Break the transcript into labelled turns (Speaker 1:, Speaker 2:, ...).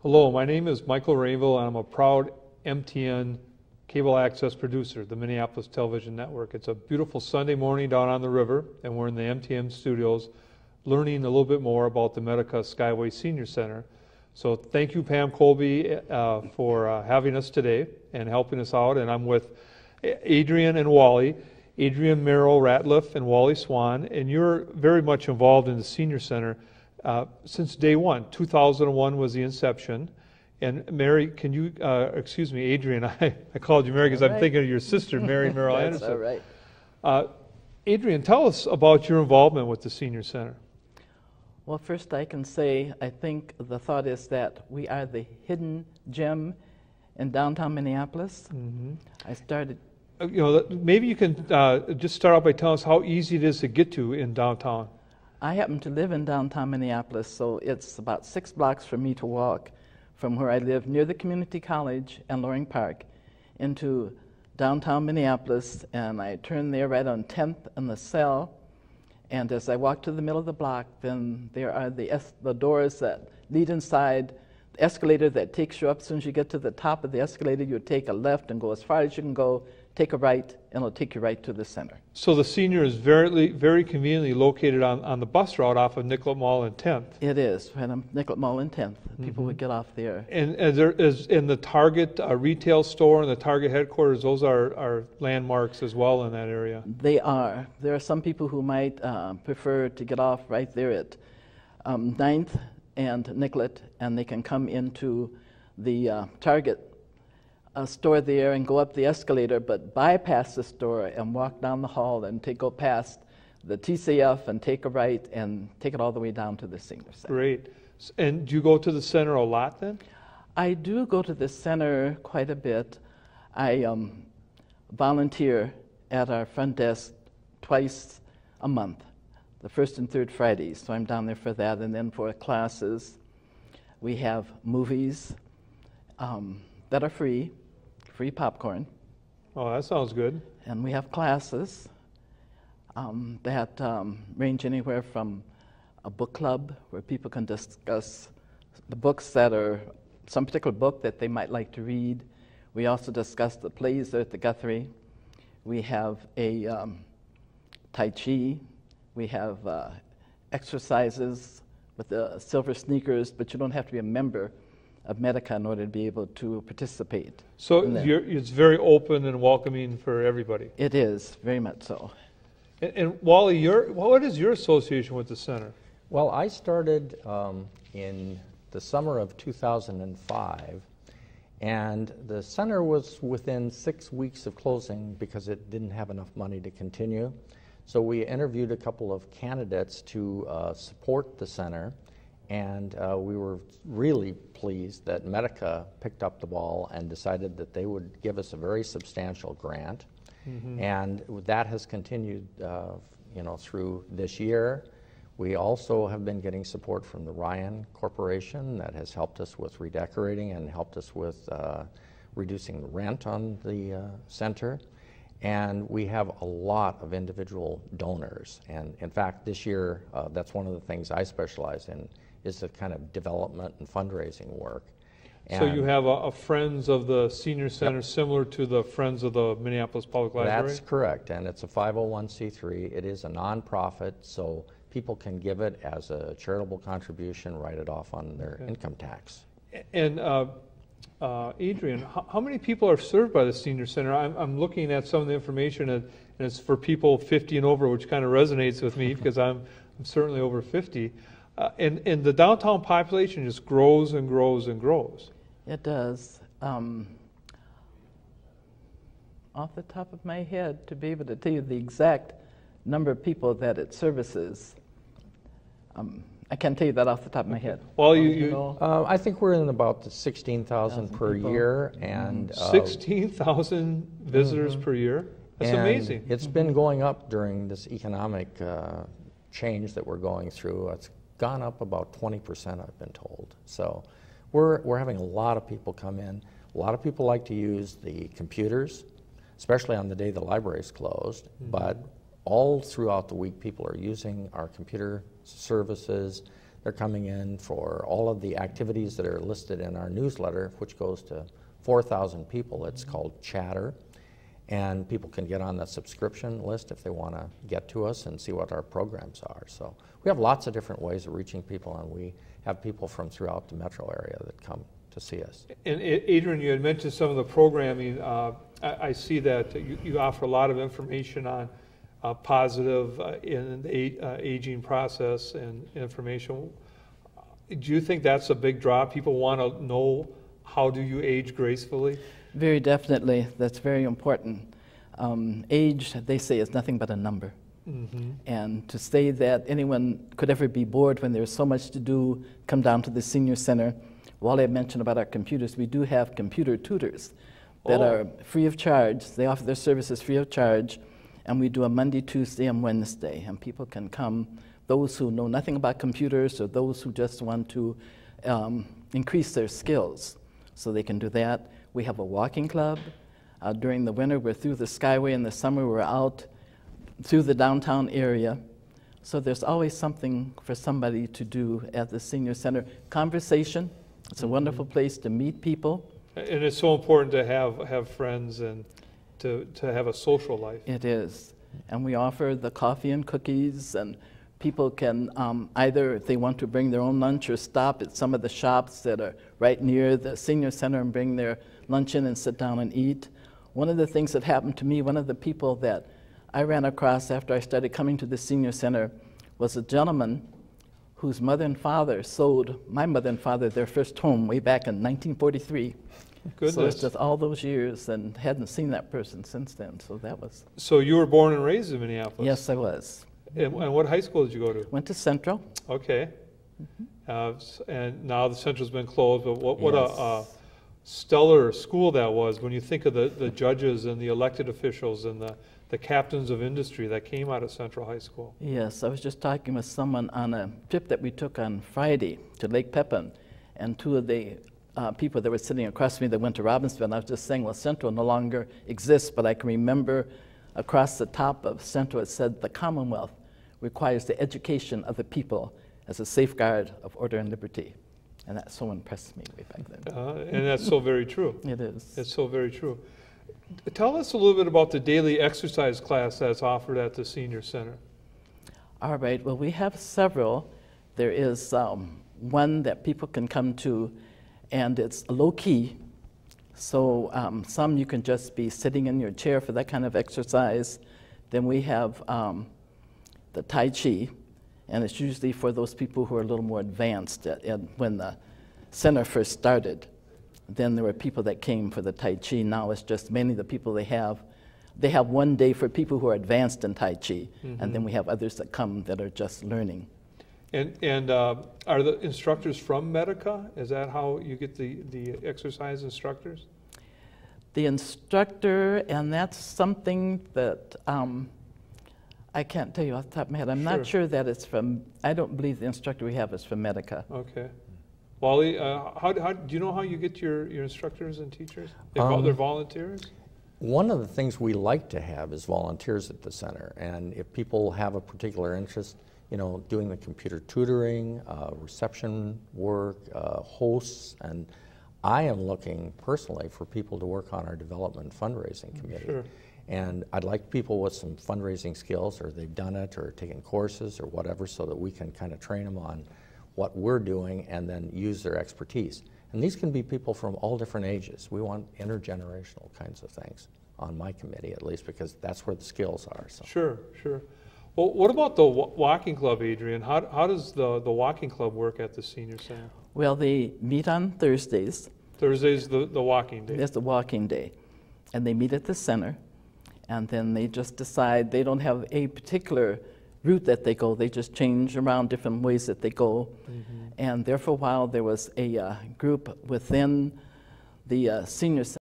Speaker 1: Hello, my name is Michael Rainville, and I'm a proud MTN cable access producer, the Minneapolis Television Network. It's a beautiful Sunday morning down on the river, and we're in the MTN studios learning a little bit more about the Medica Skyway Senior Center. So thank you, Pam Colby, for having us today and helping us out. And I'm with Adrian and Wally, Adrian Merrill Ratliff and Wally Swan, and you're very much involved in the Senior Center since day one. 2001 was the inception. And Mary, can you, excuse me, Adrian, I called you Mary because I'm thinking of your sister, Mary Merrill Anderson.
Speaker 2: That's all right.
Speaker 1: Adrian, tell us about your involvement with the Senior Center.
Speaker 2: Well, first I can say, I think the thought is that we are the hidden gem in downtown Minneapolis. Mm-hmm. I started...
Speaker 1: maybe you can just start out by telling us how easy it is to get to in downtown.
Speaker 2: I happen to live in downtown Minneapolis, so it's about 6 blocks for me to walk from where I live near the community college and Loring Park into downtown Minneapolis, and I turn there right on 10th and LaSalle. And as I walk to the middle of the block, then there are the doors that lead inside, the escalator that takes you up. As soon as you get to the top of the escalator, you take a left and go as far as you can go, take a right, and it'll take you right to the center. So
Speaker 1: the Senior is very conveniently located on the bus route off of Nicollet Mall and 10th.
Speaker 2: It is, right on Nicollet Mall and 10th. People would get off there.
Speaker 1: And there is in the Target retail store and the Target headquarters, those are landmarks as well in that area.
Speaker 2: They are. There are some people who might prefer to get off right there at 9th and Nicollet, and they can come into the Target store there and go up the escalator, but bypass the store and walk down the hall and go past the TCF and take a right and take it all the way down to the Senior Center.
Speaker 1: Great. And do you go to the center a lot then?
Speaker 2: I do go to the center quite a bit. I volunteer at our front desk twice a month, the first and third Fridays, so I'm down there for that. And then for classes, we have movies that are free popcorn.
Speaker 1: Oh, that sounds good.
Speaker 2: And we have classes that range anywhere from a book club where people can discuss the books that are some particular book that they might like to read. We also discuss the plays there at the Guthrie. We have a Tai Chi. We have exercises with the silver sneakers, but you don't have to be a member of Medica in order to be able to participate.
Speaker 1: So it's very open and welcoming for everybody.
Speaker 2: It is, very much so.
Speaker 1: And Wally, what is your association with the center?
Speaker 3: Well, I started in the summer of 2005, and the center was within 6 weeks of closing because it didn't have enough money to continue. So we interviewed a couple of candidates to support the center, and we were really pleased that Medica picked up the ball and decided that they would give us a very substantial grant. Mm-hmm. And that has continued through this year. We also have been getting support from the Ryan Corporation that has helped us with redecorating and helped us with reducing the rent on the center. And we have a lot of individual donors. And in fact, this year, that's one of the things I specialize in, is the kind of development and fundraising work. And
Speaker 1: so you have a Friends of the Senior Center, yep, similar to the Friends of the Minneapolis Public Library?
Speaker 3: That's correct, and it's a 501c3. It is a nonprofit, so people can give it as a charitable contribution, write it off on their income tax.
Speaker 1: And Adrian, how many people are served by the Senior Center? I'm looking at some of the information, and it's for people 50 and over, which kind of resonates with me because I'm certainly over 50. And the downtown population just grows and grows and grows.
Speaker 2: It does. Off the top of my head, to be able to tell you the exact number of people that it services, I can't tell you that off the top of my head.
Speaker 1: Well,
Speaker 3: I think we're in about 16,000 per year, and
Speaker 1: 16,000 visitors per year. That's amazing.
Speaker 3: It's been going up during this economic change that we're going through. It's gone up about 20%, I've been told. So we're having a lot of people come in. A lot of people like to use the computers, especially on the day the library is closed. Mm-hmm. But all throughout the week, people are using our computer services. They're coming in for all of the activities that are listed in our newsletter, which goes to 4,000 people. It's called Chatter. And people can get on the subscription list if they want to get to us and see what our programs are. So we have lots of different ways of reaching people, and we have people from throughout the metro area that come to see us.
Speaker 1: And Adrian, you had mentioned some of the programming. I see that you offer a lot of information on positive in the aging process and information. Do you think that's a big draw? People want to know, how do you age gracefully?
Speaker 2: Very definitely. That's very important. Age, they say, is nothing but a number. Mm-hmm. And to say that anyone could ever be bored when there's so much to do, come down to the senior center. Wally mentioned about our computers. We do have computer tutors that are free of charge. They offer their services free of charge. And we do a Monday, Tuesday, and Wednesday. And people can come, those who know nothing about computers or those who just want to increase their skills. So they can do that. We have a walking club. During the winter, we're through the Skyway. In the summer, we're out through the downtown area. So there's always something for somebody to do at the senior center. Conversation. It's a wonderful place to meet people.
Speaker 1: And it's so important to have friends and to have a social life.
Speaker 2: It is. And we offer the coffee and cookies, and people can either, if they want to bring their own lunch, or stop at some of the shops that are right near the senior center and bring their lunch in and sit down and eat. One of the things that happened to me, one of the people that I ran across after I started coming to the senior center was a gentleman whose mother and father sold my mother and father their first home way back in 1943.
Speaker 1: Goodness.
Speaker 2: So it's just all those years, and hadn't seen that person since then. So that was.
Speaker 1: So you were born and raised in Minneapolis?
Speaker 2: Yes, I was.
Speaker 1: And what high school did you go to?
Speaker 2: Went to Central.
Speaker 1: Okay. And now the Central's been closed, but what
Speaker 2: Yes.
Speaker 1: a stellar school that was when you think of the judges and the elected officials and the captains of industry that came out of Central High School.
Speaker 2: Yes, I was just talking with someone on a trip that we took on Friday to Lake Pepin, and two of the people that were sitting across from me that went to Robbinsville, and I was just saying, well, Central no longer exists, but I can remember across the top of Central it said, the Commonwealth requires the education of the people as a safeguard of order and liberty. And that so impressed me way back then.
Speaker 1: And that's so very true.
Speaker 2: It is.
Speaker 1: It's so very true. Tell us a little bit about the daily exercise class that's offered at the Senior Center.
Speaker 2: All right, well, we have several. There is one that people can come to, and it's low-key. So some you can just be sitting in your chair for that kind of exercise. Then we have the Tai Chi, and it's usually for those people who are a little more advanced. When the center first started, then there were people that came for the Tai Chi. Now it's just mainly the people they have. They have one day for people who are advanced in Tai Chi, and then we have others that come that are just learning.
Speaker 1: And are the instructors from Medica? Is that how you get the exercise instructors?
Speaker 2: The instructor, and that's something that I can't tell you off the top of my head. I'm not sure that it's from, I don't believe the instructor we have is from Medica.
Speaker 1: Okay. Wally, do you know how you get your instructors and teachers? They're volunteers?
Speaker 3: One of the things we like to have is volunteers at the center, and if people have a particular interest, you know, doing the computer tutoring, reception work, hosts, and I am looking personally for people to work on our development fundraising committee.
Speaker 1: Sure.
Speaker 3: And I'd like people with some fundraising skills, or they've done it, or taken courses, or whatever, so that we can kind of train them on what we're doing and then use their expertise. And these can be people from all different ages. We want intergenerational kinds of things on my committee, at least, because that's where the skills are. So.
Speaker 1: Sure, sure. Well, what about the walking club, Adrian? How does the walking club work at the Senior Center?
Speaker 2: Well, they meet on Thursdays.
Speaker 1: Thursday's the walking day.
Speaker 2: It's the walking day. And they meet at the center, and then they just decide they don't have a particular route that they go. They just change around different ways that they go. And there for a while there was a group within the senior center